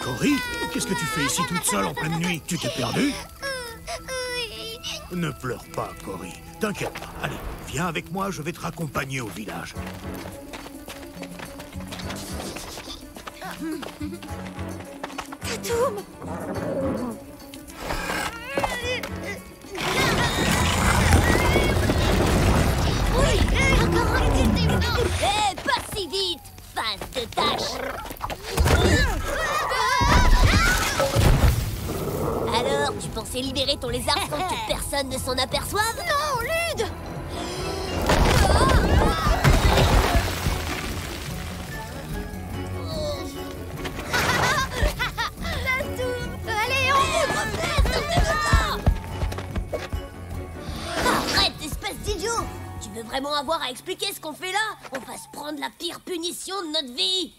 Cory, qu'est-ce que tu fais ici toute seule en pleine nuit? Tu t'es perdue? Ne pleure pas, Cory. T'inquiète pas. Allez, viens avec moi, je vais te raccompagner au village. Tatoum. Eh, pas si vite, face de tâche. Alors, tu pensais libérer ton lézard sans que personne ne s'en aperçoive? Non, Lude. Allez, on Arrête, espèce d'idiot! Tu veux vraiment avoir à expliquer ce qu'on fait là? On va se prendre la pire punition de notre vie!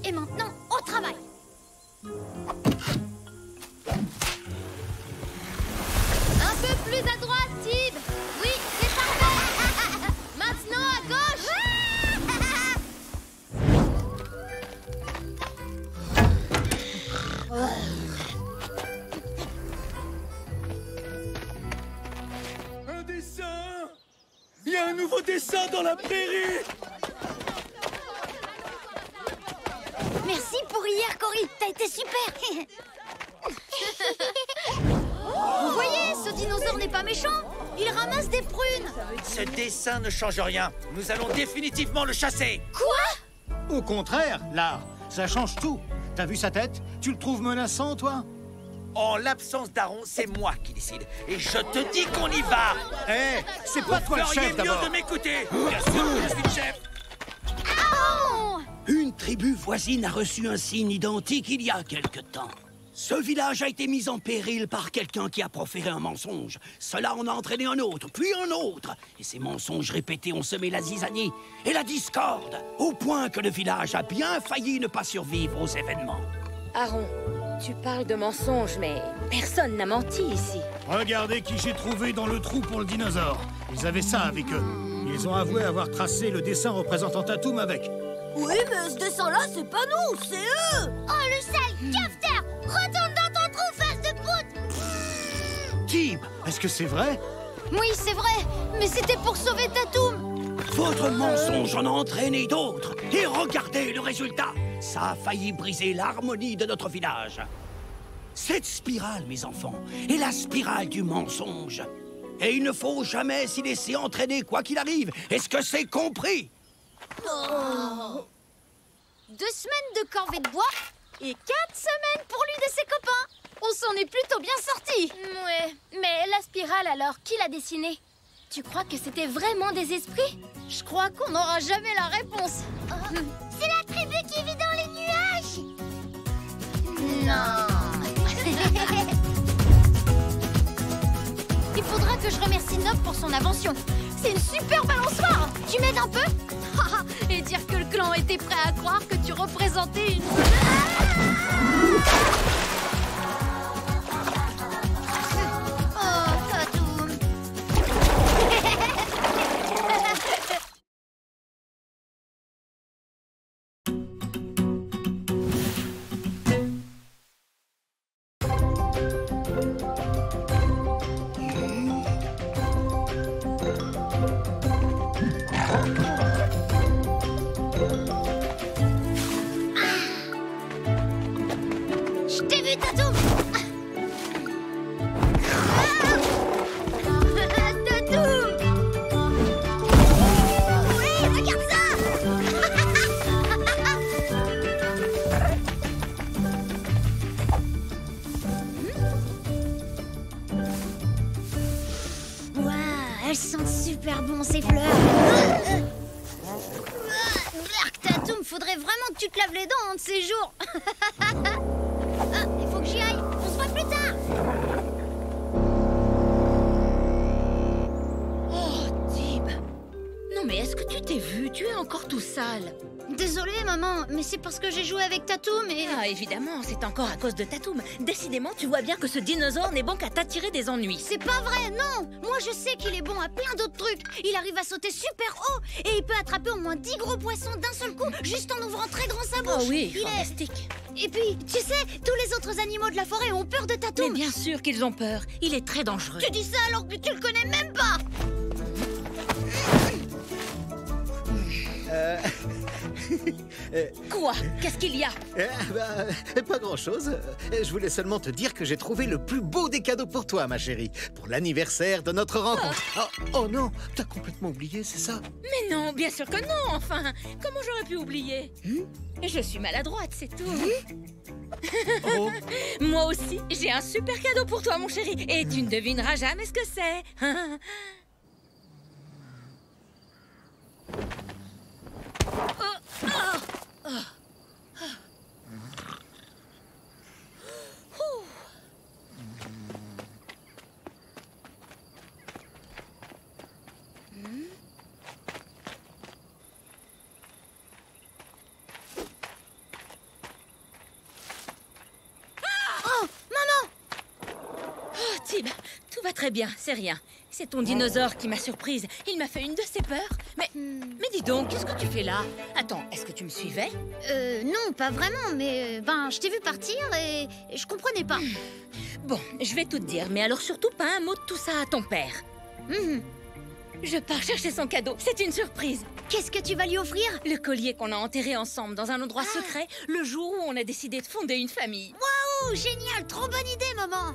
Et maintenant, au travail. Un peu plus à droite, Tib. Oui, c'est parfait. Maintenant à gauche. Un dessin! Il y a un nouveau dessin dans la prairie! Merci pour hier, Cory. T'as été super. Vous voyez, ce dinosaure n'est pas méchant. Il ramasse des prunes. Ce dessin ne change rien. Nous allons définitivement le chasser. Quoi? Au contraire, là, ça change tout. T'as vu sa tête? Tu le trouves menaçant, toi? En l'absence d'Aaron, c'est moi qui décide. Et je te dis qu'on y va! Hé, c'est pas toi le Feriez chef, mieux d'abord. de m'écouter! Bien sûr que je suis le chef! Une tribu voisine a reçu un signe identique il y a quelque temps. Ce village a été mis en péril par quelqu'un qui a proféré un mensonge. Cela en a entraîné un autre, puis un autre. Et ces mensonges répétés ont semé la zizanie et la discorde, au point que le village a bien failli ne pas survivre aux événements. Aaron, tu parles de mensonges, mais personne n'a menti ici. Regardez qui j'ai trouvé dans le trou pour le dinosaure. Ils avaient ça avec eux. Ils ont avoué avoir tracé le dessin représentant Tatoum avec. Oui, mais ce dessin-là, c'est pas nous, c'est eux! Oh, le sale cafeteur. Retourne dans ton trou, face de prout. Tib, Est-ce que c'est vrai? Oui, c'est vrai, mais c'était pour sauver Tatoum. Votre mensonge en a entraîné d'autres. Et regardez le résultat. Ça a failli briser l'harmonie de notre village. Cette spirale, mes enfants, est la spirale du mensonge. Et il ne faut jamais s'y laisser entraîner quoi qu'il arrive. Est-ce que c'est compris? 2 semaines de corvée de bois et 4 semaines pour lui et ses copains. On s'en est plutôt bien sortis. Ouais, mais la spirale alors, qui l'a dessinée? Tu crois que c'était vraiment des esprits? Je crois qu'on n'aura jamais la réponse. C'est la tribu qui vit dans les nuages. Non. Il faudra que je remercie Nob pour son invention. C'est une super balançoire. Tu m'aides un peu? Et dire que le clan était prêt à croire que tu représentais une... Oh, Tatoum. Je t'ai vu, Tatoum. Tatoum. Oui, regarde ça. Waouh, elles sentent super bon ces fleurs. Tatoum, faudrait vraiment que tu te laves les dents un de ces jours. Ah, il faut que j'y aille. On se voit plus tard. Oh, Tib. Non mais est-ce que tu t'es vu? Tu es encore tout sale. Désolée, maman, mais c'est parce que j'ai joué avec Tatoum et... Ah, évidemment, c'est encore à cause de Tatoum. Décidément, tu vois bien que ce dinosaure n'est bon qu'à t'attirer des ennuis. C'est pas vrai, non. Moi, je sais qu'il est bon à plein d'autres trucs. Il arrive à sauter super haut et il peut attraper au moins 10 gros poissons d'un seul coup, juste en ouvrant très grand sa bouche. Oh oui, Il est... fantastique. Et puis, tu sais, tous les autres animaux de la forêt ont peur de Mais Tatoum. bien sûr qu'ils ont peur. Il est très dangereux. Tu dis ça alors que tu le connais même pas. Quoi? Qu'est-ce qu'il y a? Pas grand-chose. Je voulais seulement te dire que j'ai trouvé le plus beau des cadeaux pour toi, ma chérie, pour l'anniversaire de notre rencontre. Oh non, t'as complètement oublié, c'est ça? Mais non, bien sûr que non, enfin. Comment j'aurais pu oublier? Je suis maladroite, c'est tout. Oh. Moi aussi, j'ai un super cadeau pour toi, mon chéri. Et tu ne devineras jamais ce que c'est. Tib, tout va très bien, c'est rien. C'est ton dinosaure qui m'a surprise. Il m'a fait une de ses peurs. Mais dis donc, qu'est-ce que tu fais là? Attends, est-ce que tu me suivais? Non, pas vraiment, mais je t'ai vu partir et je comprenais pas. Bon, je vais tout te dire, mais alors surtout pas un mot de tout ça à ton père. Je pars chercher son cadeau, c'est une surprise. Qu'est-ce que tu vas lui offrir? Le collier qu'on a enterré ensemble dans un endroit secret, le jour où on a décidé de fonder une famille. Waouh, génial, trop bonne idée, maman.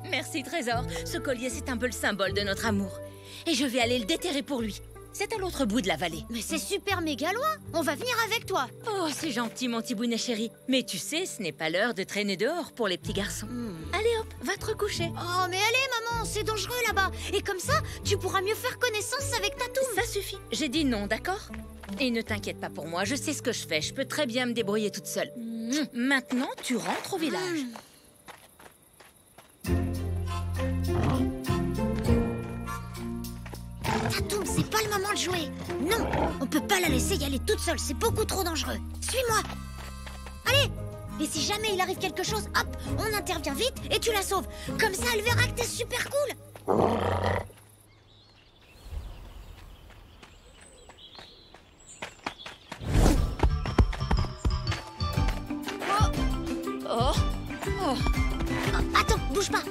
Merci, Trésor. Ce collier, c'est un peu le symbole de notre amour. Et je vais aller le déterrer pour lui. C'est à l'autre bout de la vallée. Mais c'est super méga loin. On va venir avec toi. Oh, c'est gentil, mon tibounet chéri. Mais tu sais, ce n'est pas l'heure de traîner dehors pour les petits garçons. Allez hop, va te recoucher. Oh, mais allez, maman, c'est dangereux là-bas. Et comme ça, tu pourras mieux faire connaissance avec Tatoum. Ça suffit. J'ai dit non, d'accord? Et ne t'inquiète pas pour moi, je sais ce que je fais. Je peux très bien me débrouiller toute seule. Maintenant, tu rentres au village. Tatoum, c'est pas le moment de jouer. Non, on peut pas la laisser y aller toute seule, c'est beaucoup trop dangereux. Suis-moi. Allez. Et si jamais il arrive quelque chose, hop, on intervient vite et tu la sauves. Comme ça, elle verra que t'es super cool. Oh. Attends, bouge pas.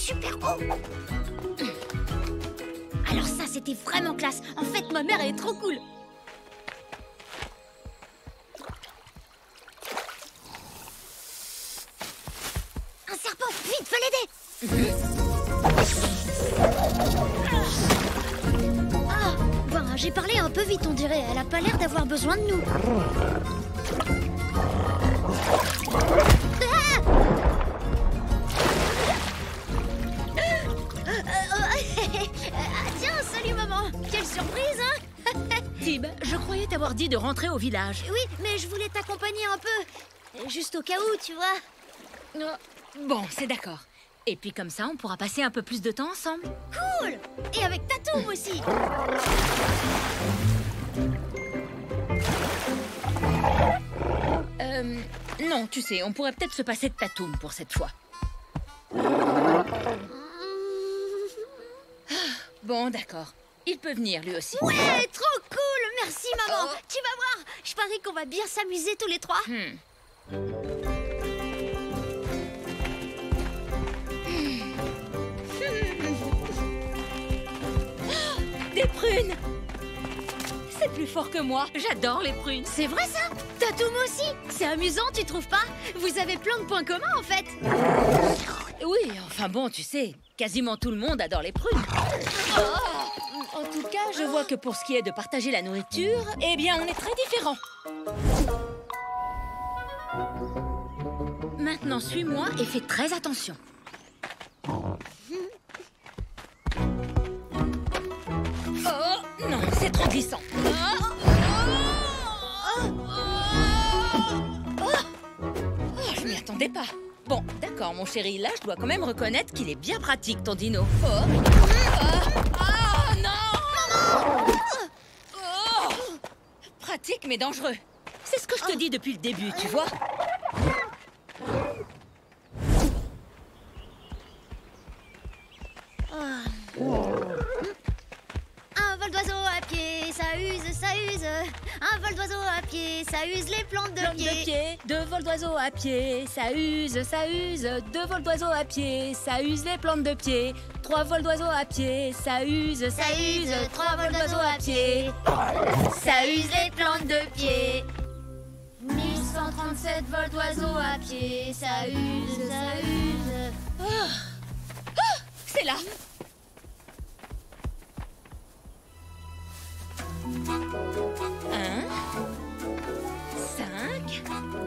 super haut. Alors ça, c'était vraiment classe. En fait, ma mère, elle est trop cool. Un serpent, vite, faut l'aider. Ah, ben, j'ai parlé un peu vite, on dirait. Elle a pas l'air d'avoir besoin de nous. Tiens, salut maman. Quelle surprise, hein. Tib, je croyais t'avoir dit de rentrer au village. Oui, mais je voulais t'accompagner un peu. Juste au cas où, tu vois. Bon, c'est d'accord. Et puis comme ça, on pourra passer un peu plus de temps ensemble. Cool. Et avec Tatoum aussi. Non, tu sais, on pourrait peut-être se passer de Tatoum pour cette fois. Bon, d'accord. Il peut venir, lui aussi. Ouais, trop cool. Merci, maman. Tu vas voir. Je parie qu'on va bien s'amuser tous les trois. Des prunes! C'est plus fort que moi. J'adore les prunes. C'est vrai, ça? Tatoum aussi? C'est amusant, tu trouves pas? Vous avez plein de points communs, en fait. Oui, enfin bon, tu sais, quasiment tout le monde adore les prunes. En tout cas, je vois que pour ce qui est de partager la nourriture, eh bien, on est très différents. Maintenant, suis-moi et fais très attention. Oh, non, c'est trop glissant. Je m'y attendais pas. Bon, d'accord, mon chéri, là, je dois quand même reconnaître qu'il est bien pratique, ton dino. Non! Pratique, mais dangereux. C'est ce que je te dis depuis le début, tu vois. Un vol d'oiseau à pied, ça use, ça use. Un vol d'oiseau à pied, ça use les plantes de pied. Deux vols d'oiseau à pied, ça use, ça use. Deux vols d'oiseau à pied, ça use les plantes de pied. Trois vols d'oiseau à pied, ça use, ça use. Trois vols d'oiseau à pied, ça use les plantes de pied. 1137 vols d'oiseau à pied, ça use, ça use. C'est là. 1, 5,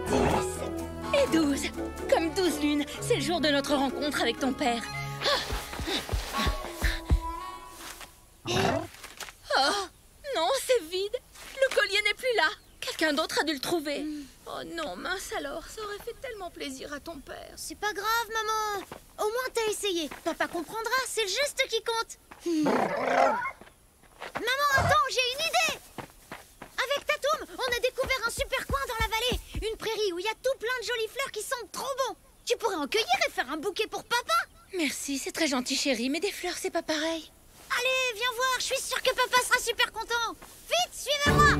10 et 12. Comme 12 lunes. C'est le jour de notre rencontre avec ton père. Oh, non, c'est vide. Le collier n'est plus là. Quelqu'un d'autre a dû le trouver. Oh non, mince alors. Ça aurait fait tellement plaisir à ton père. C'est pas grave, maman. Au moins, t'as essayé. Papa comprendra. C'est le geste qui compte. Maman, attends, j'ai une idée. Avec Tatoum, on a découvert un super coin dans la vallée. Une prairie où il y a tout plein de jolies fleurs qui sentent trop bon. Tu pourrais en cueillir et faire un bouquet pour papa. Merci, c'est très gentil, chérie, mais des fleurs, c'est pas pareil. Allez, viens voir, je suis sûre que papa sera super content. Vite, suivez-moi.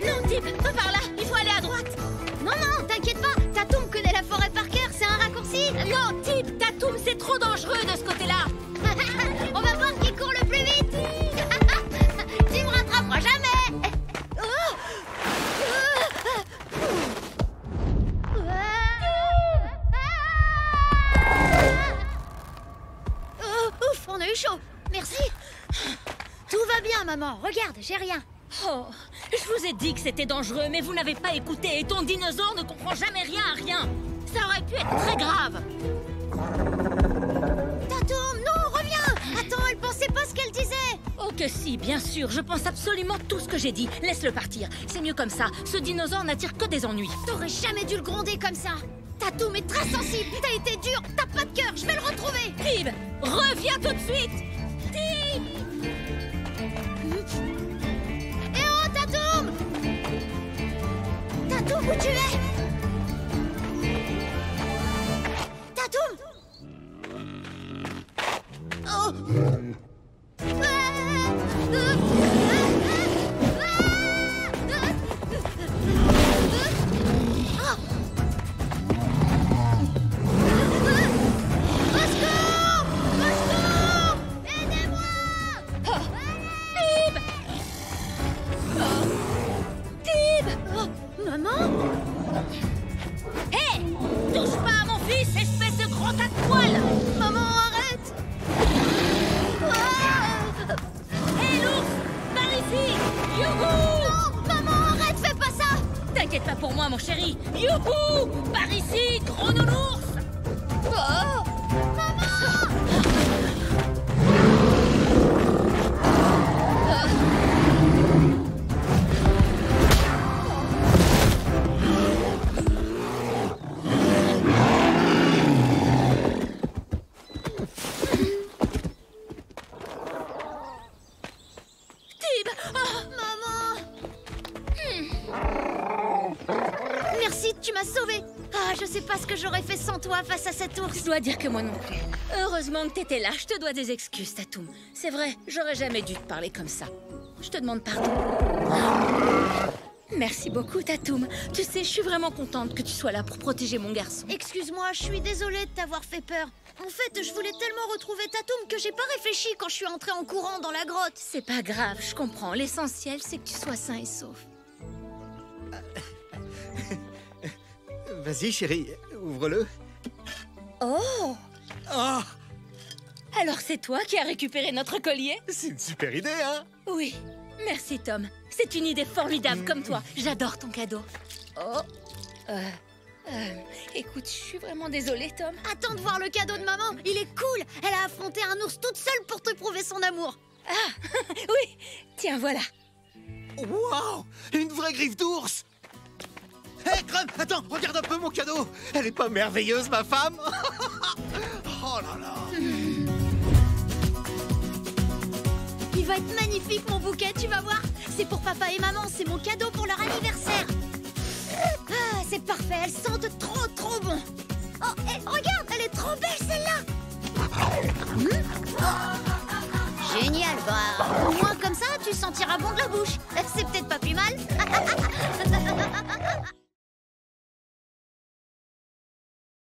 Non, Tib, pas par là, il faut aller à droite. Non, non, t'inquiète pas, Tatoum connaît la forêt par cœur, c'est un raccourci. Non, Tib, Tatoum, c'est trop dangereux de ce côté-là. On va voir qui court le plus vite. Tu me rattraperas jamais. Ouf, on a eu chaud. Merci. Tout va bien, maman. Regarde, j'ai rien. Oh, je vous ai dit que c'était dangereux, mais vous n'avez pas écouté et ton dinosaure ne comprend jamais rien à rien. Ça aurait pu être très grave. Tatoum, non, reviens. Attends, elle pensait pas ce qu'elle disait. Oh que si, bien sûr, je pense absolument tout ce que j'ai dit. Laisse-le partir, c'est mieux comme ça. Ce dinosaure n'attire que des ennuis. T'aurais jamais dû le gronder comme ça. Tatoum est très sensible. T'as été dur, t'as pas de cœur, je vais le retrouver. Tib, reviens tout de suite. Tib. Eh oh, Tatoum! Tatoum, où tu es? Tatoum! Oh! mon chéri. Youhou! Par ici, gros nounours. Oh! Merci, tu m'as sauvée. Ah, je sais pas ce que j'aurais fait sans toi face à cet ours. Je dois dire que moi non plus. Heureusement que t'étais là, je te dois des excuses, Tatoum. C'est vrai, j'aurais jamais dû te parler comme ça. Je te demande pardon. Merci beaucoup, Tatoum. Tu sais, je suis vraiment contente que tu sois là pour protéger mon garçon. Excuse-moi, je suis désolée de t'avoir fait peur. En fait, je voulais tellement retrouver Tatoum que j'ai pas réfléchi quand je suis entrée en courant dans la grotte. C'est pas grave, je comprends. L'essentiel, c'est que tu sois sain et sauf. Vas-y, chérie, ouvre-le. Oh! Oh! Alors c'est toi qui as récupéré notre collier? C'est une super idée, hein? Oui. Merci, Tom. C'est une idée formidable comme toi. J'adore ton cadeau. Oh. Écoute, je suis vraiment désolée, Tom. Attends de voir le cadeau de maman. Il est cool. Elle a affronté un ours toute seule pour te prouver son amour. Ah, oui. Tiens, voilà. Waouh! Une vraie griffe d'ours! Hé, Crumb, attends, regarde un peu mon cadeau. Elle est pas merveilleuse, ma femme? Oh là là! Il va être magnifique, mon bouquet, tu vas voir. C'est pour papa et maman, c'est mon cadeau pour leur anniversaire. Ah, c'est parfait, elles sentent trop bon. Oh, regarde, elle est trop belle, celle-là. Génial, bah, au moins comme ça, tu sentiras bon de la bouche. C'est peut-être pas plus mal.